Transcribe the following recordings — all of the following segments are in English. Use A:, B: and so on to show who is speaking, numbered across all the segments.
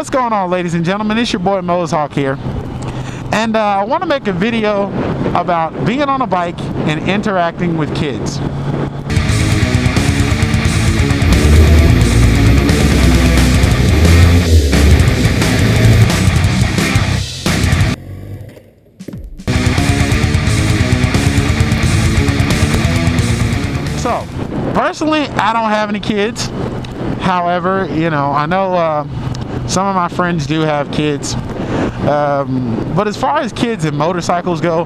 A: What's going on, ladies and gentlemen? It's your boy Mozhawk here, and I want to make a video about being on a bike and interacting with kids. So, personally, I don't have any kids. However, I know some of my friends do have kids. But as far as kids and motorcycles go,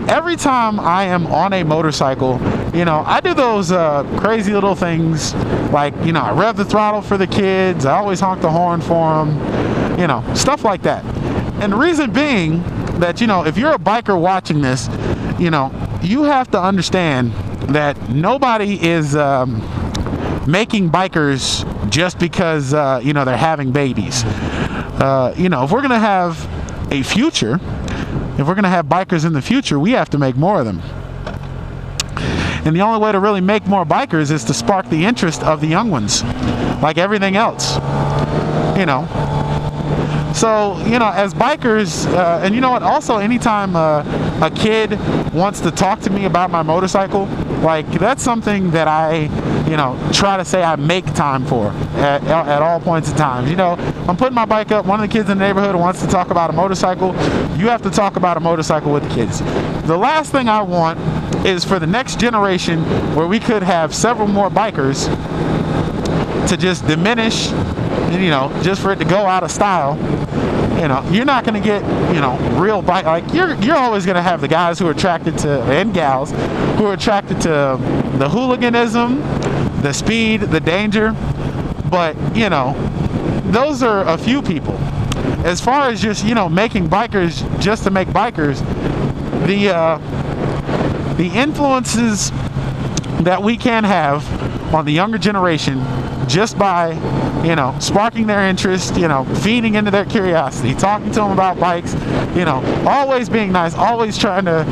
A: every time I am on a motorcycle, I do those crazy little things like, I rev the throttle for the kids. I always honk the horn for them, stuff like that. And the reason being that, if you're a biker watching this, you have to understand that nobody is making bikers just because they're having babies. If we're gonna have a future, if we're gonna have bikers in the future, we have to make more of them. And the only way to really make more bikers is to spark the interest of the young ones, like everything else. So, as bikers, and you know what, also anytime a kid wants to talk to me about my motorcycle, like that's something that I, try to say I make time for at all points of time. I'm putting my bike up, one of the kids in the neighborhood wants to talk about a motorcycle, you have to talk about a motorcycle with the kids. The last thing I want is for the next generation where we could have several more bikers to just diminish, and just for it to go out of style. You're not going to get, real bike. Like you're always going to have the guys who are attracted to, and gals who are attracted to the hooliganism, the speed, the danger. But those are a few people. As far as just making bikers just to make bikers, the influences that we can have on the younger generation just by sparking their interest, feeding into their curiosity, talking to them about bikes, always being nice, always trying to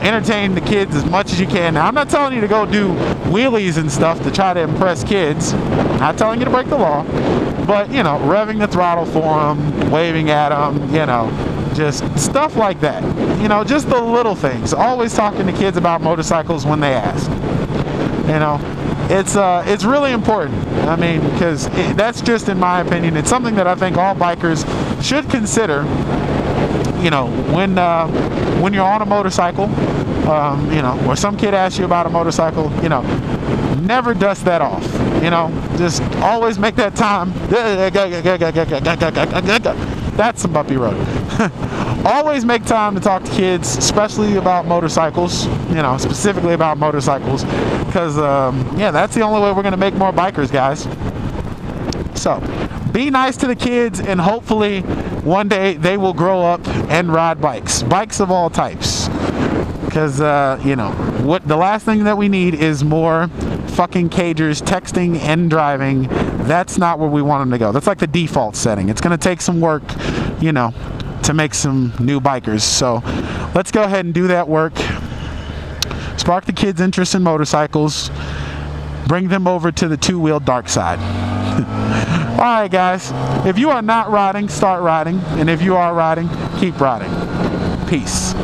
A: entertain the kids as much as you can. Now, I'm not telling you to go do wheelies and stuff to try to impress kids, I'm not telling you to break the law, but revving the throttle for them, waving at them, just stuff like that, just the little things. Always talking to kids about motorcycles when they ask. It's really important. I mean, because that's just in my opinion. It's something that I think all bikers should consider. When you're on a motorcycle, or some kid asks you about a motorcycle, never dust that off. Just always make that time. That's some bumpy road. Always make time to talk to kids, especially about motorcycles, specifically about motorcycles, because, that's the only way we're going to make more bikers, guys. So, be nice to the kids, and hopefully one day they will grow up and ride bikes of all types. Because, what the last thing that we need is more fucking cagers texting and driving. That's not where we want them to go. That's like the default setting. It's going to take some work, to make some new bikers. So let's go ahead and do that work. Spark the kids' interest in motorcycles. Bring them over to the two-wheel dark side. Alright guys, if you are not riding, start riding. And if you are riding, keep riding. Peace.